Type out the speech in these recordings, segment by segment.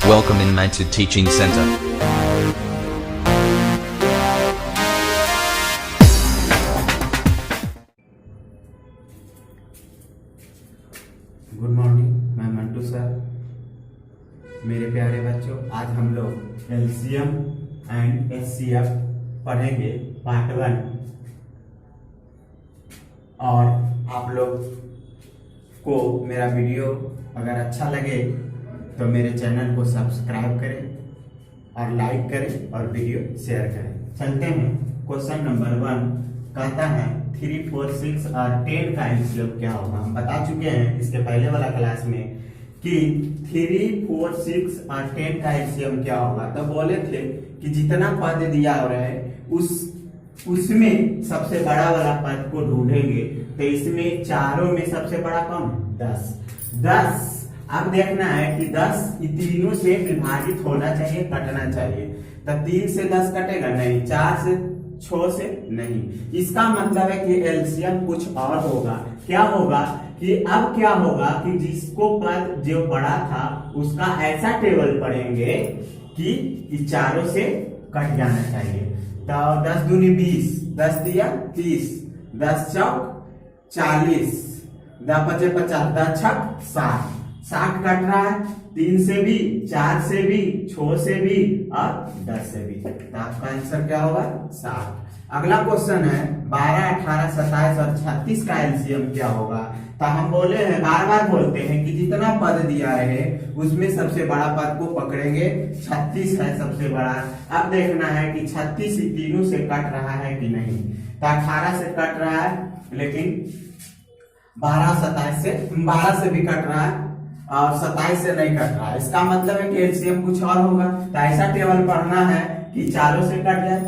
Welcome in Manted Teaching Center. Good morning, मैं Mantu sir. मेरे प्यारे बच्चों, आज हम लोग एलसीएम एंड एचसीएफ पढ़ेंगे पार्ट 1। और आप लोग को मेरा वीडियो अगर अच्छा लगे तो मेरे चैनल को सब्सक्राइब करें और लाइक करें और वीडियो शेयर करें। चलते हैं, क्वेश्चन नंबर 1 कहता है 3, 4, 6 और 10 का एलसीएम क्या होगा। हम बता चुके हैं इसके पहले वाला क्लास में कि 3, 4, 6 और 10 का एलसीएम क्या होगा। तो बोले थे कि जितना पद दिया हो रहा है उसमें सबसे बड़ा वाला पद को ढूंढेंगे। तो इसमें चारों में सबसे बड़ा कौन? 10। अब देखना है कि 10 तीनों से विभाजित होना चाहिए, कटना चाहिए। तो 3 से 10 कटेगा नहीं, 4 से 6 से नहीं। इसका मतलब है कि एलसीएम कुछ और होगा। क्या होगा कि अब क्या होगा कि जिसको पद जो बड़ा था उसका ऐसा टेबल पढ़ेंगे कि चारों से कट जाना चाहिए। तो 10 दूनी 20, 10 दिया 30, 10 चौक 40, 10 पचे 50, 10 छक 60 कट रहा है। 3 से भी, 4 से भी, 6 से भी और 10 से भी। तो आपका आंसर क्या होगा? 60। अगला क्वेश्चन है 12, 18, 27 और 36 का एलसीएम क्या होगा। तो हम बोले हैं, बार बार बोलते हैं कि जितना पद दिया है उसमें सबसे बड़ा पद को पकड़ेंगे। 36 है सबसे बड़ा। अब देखना है कि 36 तीनों से कट रहा है कि नहीं। तो 18 से कट रहा है, लेकिन 12 से भी कट रहा है और 27 से नहीं कट रहा है। इसका मतलब है कि एलसीएम कुछ और होगा। तो ऐसा टेबल पढ़ना है कि चारों से कट जाए।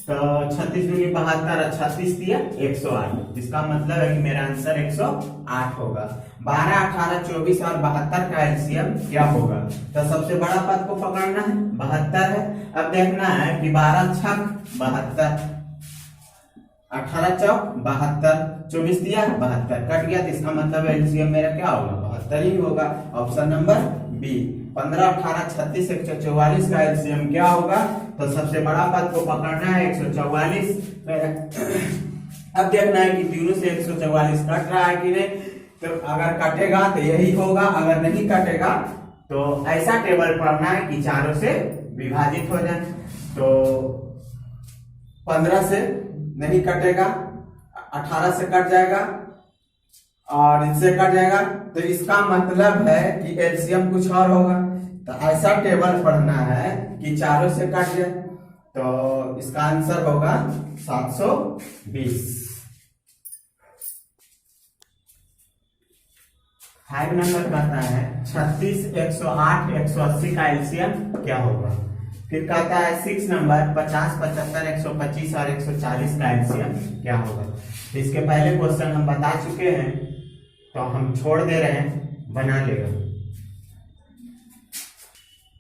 तो 36 दूनी 72 और 36 दिया 108। इसका मतलब है कि मेरा आंसर 108 होगा। 12, 18, 24 और 72 का एलसीएम क्या होगा। तो सबसे बड़ा पद को पकड़ना है, 72 है। अब देखना है कि 12 छक 72, 18 चौक 72, 24 दिया 72, कट गया। तो इसका मतलब एलसीएम मेरा क्या होगा? 72 ही होगा। Option number B. 15, 18, 36, 144 का एलसीएम क्या होगा। तो सबसे बड़ा पद को पकड़ना है 144। अब देखना है कि तीनों से 144 कट रहा है कि नहीं। तो अगर कटेगा तो यही होगा, अगर नहीं कटेगा तो ऐसा टेबल पढ़ना है कि चारों से विभाजित हो जाए। तो 15 से नहीं कटेगा, 18 से कट जाएगा और इनसे कट जाएगा। तो इसका मतलब है कि एलसीएम कुछ और होगा। तो ऐसा टेबल पढ़ना है कि चारों से कट जाए। तो इसका आंसर होगा 720। 5 नंबर कहता है 36, 108, 180 का एलसीएम क्या होगा। फिर कहता है 6 नंबर 50, 75, 125 और 140 का एलसीएम क्या होगा। तो इसके पहले क्वेश्चन हम बता चुके हैं, तो हम छोड़ दे रहे हैं, बना लेगा।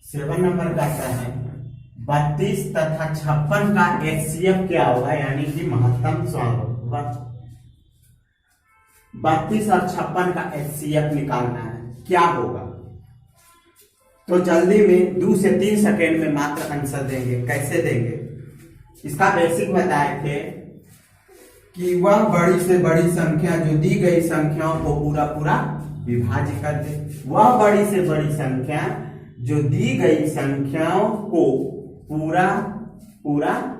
7 नंबर कहता है 32 तथा 56 का एचसीएफ क्या होगा, यानी कि महत्तम सॉल्व। 32 और 56 का एचसीएफ निकालना है, क्या होगा। तो जल्दी में 2 से 3 सेकेंड में मात्र आंसर देंगे। कैसे देंगे? इसका बेसिक बताए थे कि वह बड़ी से बड़ी संख्या जो दी गई संख्याओं को पूरा विभाजित कर दे। वह बड़ी से बड़ी संख्या जो दी गई संख्याओं को पूरा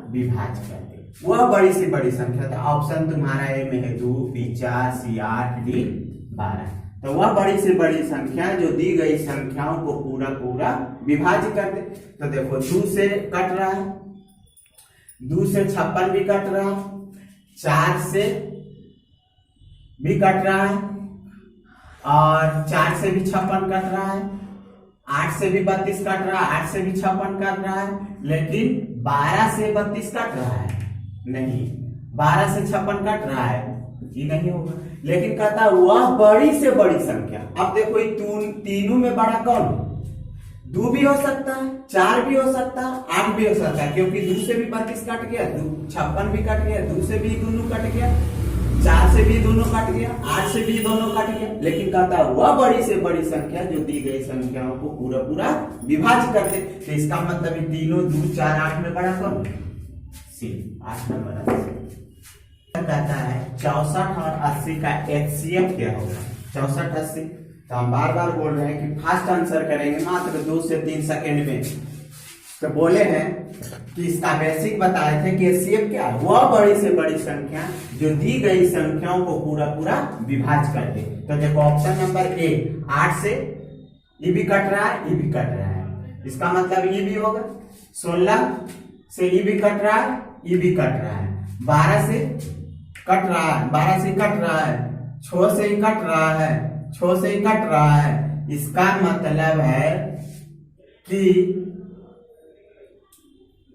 विभाजित कर दे। वह बड़ी से बड़ी संख्या। तो ऑप्शन तुम्हारा ए में है 2, बी 4, सी 8, डी 12। तो वह बड़ी से बड़ी संख्या जो दी गई संख्याओं को पूरा विभाजित कर दे। तो देखो 2 से कट रहा है, 2 से 56 भी कट रहा है, 4 से भी कट रहा है और 4 से भी 56 कट रहा है, 8 से भी 32 कट रहा है, 8 से भी 56 कट रहा है, लेकिन 12 से 32 कट रहा है नहीं, 12 से 56 कट रहा है, ये नहीं होगा। लेकिन कहता है वह बड़ी से बड़ी संख्या। अब देखो तीनों में बड़ा कौन? 2 भी हो सकता है, 4 भी हो सकता है, 8 भी हो सकता है, क्योंकि 2 से भी 32 कट गया, 56 भी कट गया, 2 से भी दोनों कट गया। 4 से भी दोनों कट गया, 8 से भी दोनों कट गया, लेकिन कहता है वह बड़ी से बड़ी संख्या जो दी गई संख्याओं को पूरा पूरा विभाजित कर दे। तो इसका मतलब ये तीनों 2 4 8 में बड़ा कौन? सी, 8 में बड़ा सी। कहता है 64 और 80 का एचसीएफ क्या होगा? 64 80, तो हम बार बार बोल रहे हैं कि फास्ट आंसर करेंगे मात्र 2 से 3 सेकेंड में। तो बोले हैं कि इसका बेसिक बताए थे कि एचसीएफ क्या है? वह बड़ी से बड़ी संख्या जो दी गई संख्याओं को पूरा पूरा विभाजित कर दे। तो देखो ऑप्शन नंबर ए, 8 से ये भी कट रहा है, ये भी कट रहा है, इसका मतलब ये भी होगा। 16 से ये भी कट रहा है, ये भी कट रहा है। 12 से कट रहा है, 12 से कट रहा है, 6 से ही कट रहा है, 6 से ही कट रहा है। इसका मतलब है कि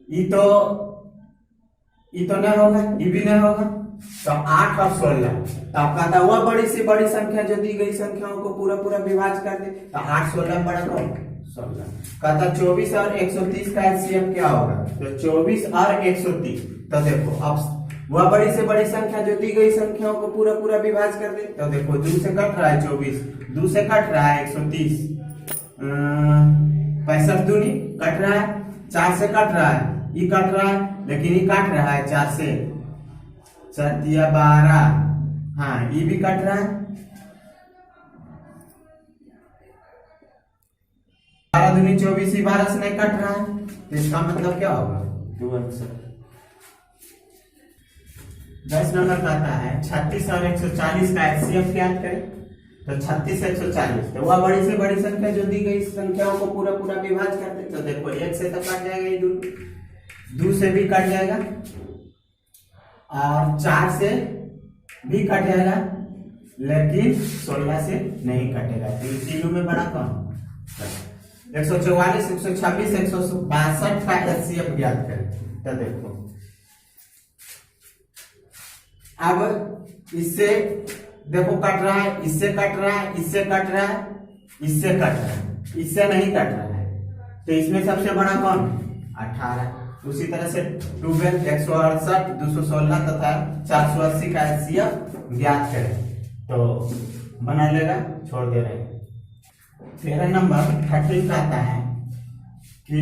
ये तो नहीं होगा, ये भी नहीं होगा। तो 8 और 16, तो आप कहता हुआ बड़ी से बड़ी संख्या जो दी गई संख्याओं को पूरा पूरा विभाजित कर दे। तो 8 16 बड़ा कौन? 16। कहता 24 और 130 का एचसीएफ क्या होगा? तो 24 और 130। तो देखो अब वह बड़ी से बड़ी संख्या जो दी गई संख्याओं को पूरा पूरा विभाजित कर दे। तो देखो 2 से कट रहा है 24, 2 से कट रहा है 130, 65 दूनी कट रहा है, 4 से कट रहा है, ये कट रहा है, लेकिन ये काट रहा है 4 से, 4 दिया 12, हाँ ये भी कट रहा है, 12 दूनी 24, 12 से नहीं कट रहा है। तो इसका मतलब क्या होगा? 2 आंसर। 10 नंबर कहता है 36 और 140 का एचसीएफ ज्ञात करें। तो 36 140, तो वह बड़ी से बड़ी संख्या जो दी गई संख्याओं को पूरा पूरा विभाजित कर दे। तो देखो 1 से तो कट जाएगा, ये 2 से भी कट जाएगा, और 4 से भी कट जाएगा, लेकिन 16 से नहीं कटेगा। तो इन तीनों में बड़ा कौन? 144 126 162 का एचसीएफ ज्ञात करें। तो देखो अब इससे देखो कट रहा है, इससे कट रहा है, इससे कट रहा है, इससे कट रहा है, इससे नहीं कट रहा है। तो इसमें सबसे बड़ा कौन? 18। उसी तरह से 12 168 216 तथा 480 का एचसीएफ ज्ञात करें। तो बना लेगा, छोड़ दे रहे। 13 नंबर 13 कहता है कि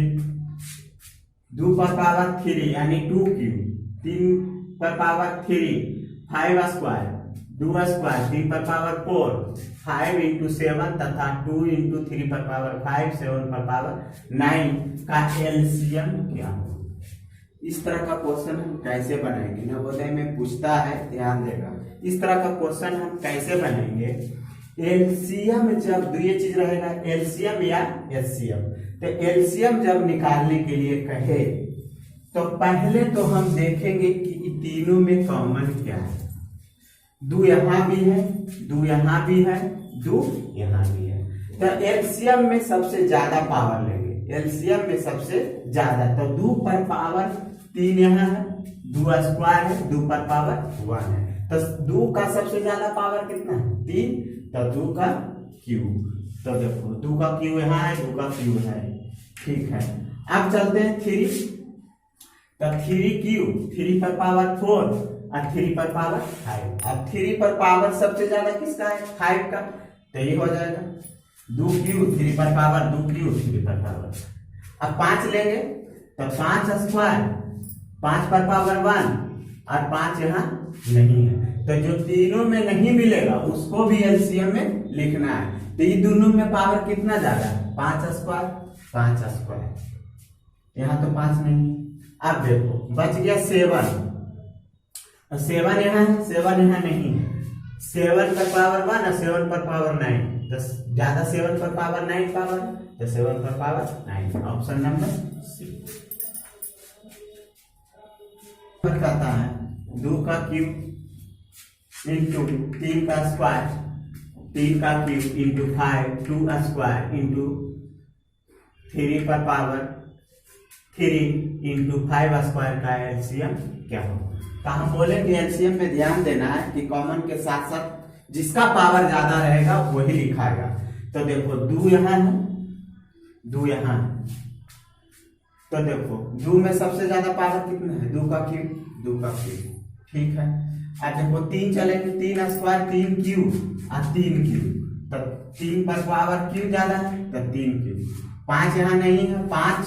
2 पर पावर 3 यानी 2 क्यूब, 3 पर पावर 3 5 स्क्वायर, 2 स्क्वायर, 3 पर पावर 4 5 इंटू 7 तथा 2 इंटू 3 पर पावर 5 7 पर पावर 9 का एलसीएम क्या हो? इस तरह का क्वेश्चन हम कैसे बनाएंगे? नवोदय में पूछता है, ध्यान देगा। इस तरह का क्वेश्चन हम कैसे बनाएंगे? एलसीएम जब ये चीज रहेगा, एलसीएम या एचसीएम, तो एलसीएम जब निकालने के लिए कहे तो पहले तो हम देखेंगे कि तीनों में कॉमन क्या है। 2 यहाँ भी है, 2 यहाँ भी है, 2 यहाँ भी है। तो एलसीएम में सबसे ज्यादा पावर लेंगे, एलसीएम में सबसे ज्यादा। तो 2 पर पावर 3 यहाँ है, 2 स्क्वायर है, 2 पर पावर 1 है। तो 2 का सबसे ज्यादा पावर कितना है? 3। तो 2 का क्यूब, तो देखो 2 का क्यूब यहाँ है, 2 का क्यूब है, ठीक है। अब चलते हैं 3। तो 3 क्यूब, 3 पर पावर 4 और 3 पर पावर 5। अब 3 पर पावर सबसे ज्यादा किसका है? 5 का। तो ये हो जाएगा 2 क्यूब, 3 पर पावर 2 क्यूब, 3 पर पावर। अब 5 लेंगे तो 5 स्क्वायर, 5 पर पावर 1 और 5 यहाँ नहीं है। तो जो तीनों में नहीं मिलेगा उसको भी एलसीएम में लिखना है। तो ये दोनों में पावर कितना ज्यादा है? 5 स्क्वायर, 5 स्क्वायर, यहाँ तो 5 नहीं। अब देखो बच गया 7, 7 यहाँ है, 7 यहाँ नहीं है। 7 पर पावर 1 और 7 पर पावर 9, तो ज्यादा 7 पर पावर 9 पावर, तो 7 पर पावर 9, ऑप्शन नंबर सी। कहता है 2 का क्यूब इंटू 3 का स्क्वायर, 3 का क्यूब इंटू 5, 2 स्क्वायर इंटू 3 पर पावर 3 इंटू 5 स्क्वायर का एलसीएम क्या होगा? तो हम बोले कि एलसीएम में ध्यान देना है कि कॉमन के साथ साथ जिसका पावर ज्यादा रहेगा वही लिखाएगा। तो देखो 2 यहाँ है, 2 यहाँ है। तो देखो 2 में सबसे ज्यादा पावर कितना है? 2 का क्यूब, 2 का क्यूब, ठीक है। आज देखो 3 चलेंगे, 3 स्क्वायर 3 क्यूब और 3 क्यूब, तो 3 पर पावर क्यूब ज्यादा है तो 3 क्यूब। 5 यहाँ नहीं है, 5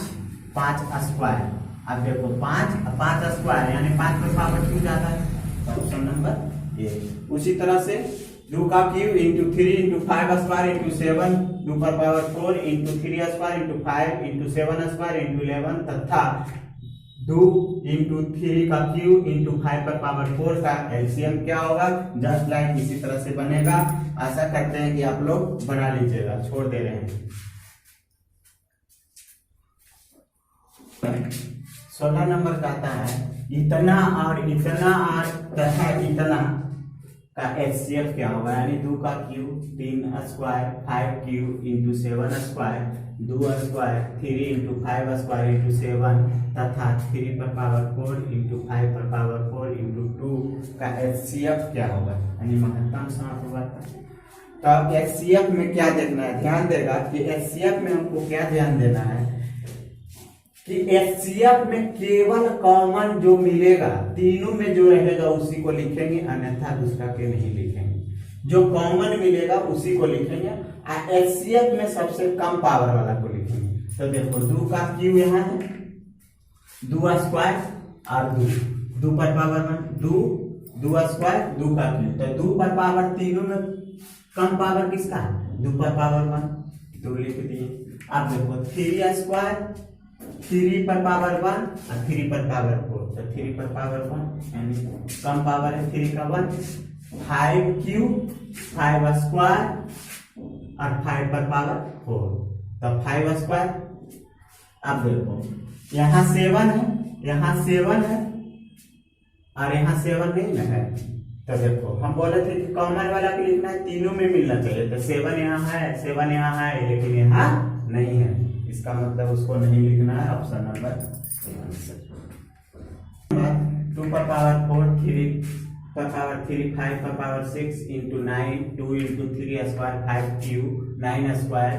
स्क्वायर। अब देखो 5 स्क्वायर यानी 5 पर पावर क्यूब ज्यादा है, तो ऑप्शन नंबर ए। उसी तरह से 2 का cube into 3 into 5 square into 7 2 पर power 4 into 3 square into 5 into 7 square into 11 तथा 2 इंटू 3 का क्यूब इंटू 5 पर पावर 4 का एलसीएम क्या होगा, जस्ट लाइक इसी तरह से बनेगा। आशा करते हैं कि आप लोग बना लीजिएगा, छोड़ दे रहे हैं। 16 नंबर का आता है इतना और तथा इतना का एचसीएफ क्या होगा, यानी 2 का cube 3 square 5 cube into 7 square 2 square 3 into 5 square into 7 तथा 3 पर पावर 4 इंटू 5 पर पावर 4 इंटू 2 का एचसीएफ क्या होगा, यानी महत्तम समाप्त होगा। तो एचसीएफ में क्या देखना है, ध्यान देगा कि एचसीएफ में हमको क्या ध्यान देना है कि एचसीएफ में केवल कॉमन जो मिलेगा, तीनों में जो रहेगा उसी को लिखेंगे, अन्यथा दूसरा के नहीं लिखेंगे। जो कॉमन मिलेगा उसी को लिखेंगे और एचसीएफ में सबसे कम पावर वाला को लिखेंगे। तो देखो 2 का क्यूब यहाँ है, 2 स्क्वायर और 2 पर पावर 1 2 स्क्वायर 2 का क्यूब, तो 2 पर पावर तीनों में कम पावर किसका है, 2 पर पावर 1 2 लिख दिए। अब देखो 3 स्क्वायर 3 पर पावर 1 और 3 पर पावर 4, तो 3 पर पावर 1 यानी कम पावर है 3 का 1। 5 क्यूब 5 स्क्वायर और 5 पर पावर 4, तो 5 स्क्वायर। अब देखो यहाँ 7 है, यहाँ 7 है और यहाँ 7 नहीं ना है, तो देखो हम बोले थे कि कॉमन वाला भी लिखना है, तीनों में मिलना चाहिए। तो 7 यहाँ है 7 यहाँ है लेकिन यहाँ नहीं है, इसका मतलब उसको नहीं लिखना है, ऑप्शन नंबर 2 पर पावर 4 3 पर पावर 3 5 पर power 6 into 9 2 into 3 square 5 cube 9 square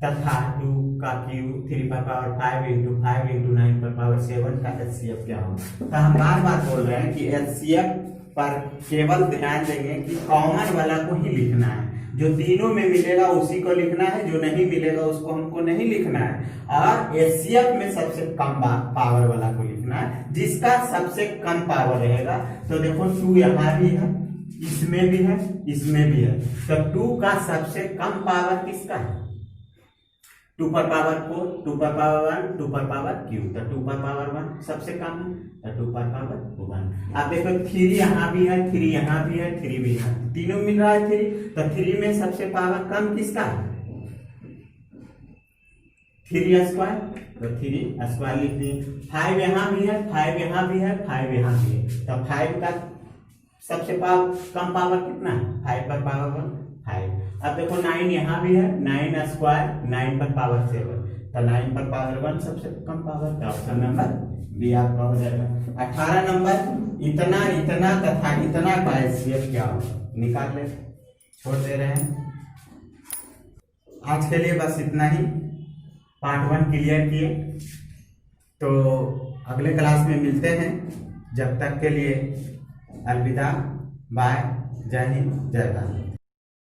तथा 2 का क्यूब 3 पर पावर 5 इंटू 5 इंटू 9 पर पावर 7 का एचसीएफ क्या होगा। तो हम बार बार बोल रहे हैं कि एचसीएफ पर केवल ध्यान देंगे कि कॉमन वाला को ही लिखना है, जो तीनों में मिलेगा उसी को लिखना है, जो नहीं मिलेगा उसको हमको नहीं लिखना है। और एचसीएफ में सबसे कम पावर वाला को लिखना है, जिसका सबसे कम पावर रहेगा। तो देखो 2 यहाँ भी है, इसमें भी है, इसमें भी है, तो 2 का सबसे कम पावर किसका है, 2 पर पावर 4 2 पर पावर 1 2 पर पावर क्यूब, तो 2 पर पावर 1 सबसे कम है, तो 2 पर पावर 1। अब देखो 3 यहाँ भी है, 3 यहाँ भी है, 3 भी यहाँ, तीनों मिल रहा है 3, तो 3 में सबसे पावर कम किसका है, 3 स्क्वायर, तो 3 स्क्वायर लिख दिए। 5 यहाँ भी है, 5 यहाँ भी है, 5 यहाँ भी है, तो 5 का सबसे कम पावर कितना है, 5 पर पावर 1 5। अब देखो 9 यहाँ भी है, 9 स्क्वायर 9 पर पावर 7, तो 9 पर पावर 1 सबसे कम पावर, तो ऑप्शन नंबर बी आपका हो जाएगा। 18 नंबर इतना तथा इतना का एचसीएफ क्या होगा, निकाल ले, छोड़ दे रहे हैं। आज के लिए बस इतना ही, पार्ट 1 क्लियर किए, तो अगले क्लास में मिलते हैं। जब तक के लिए अलविदा, बाय, जय हिंद, जय भारत।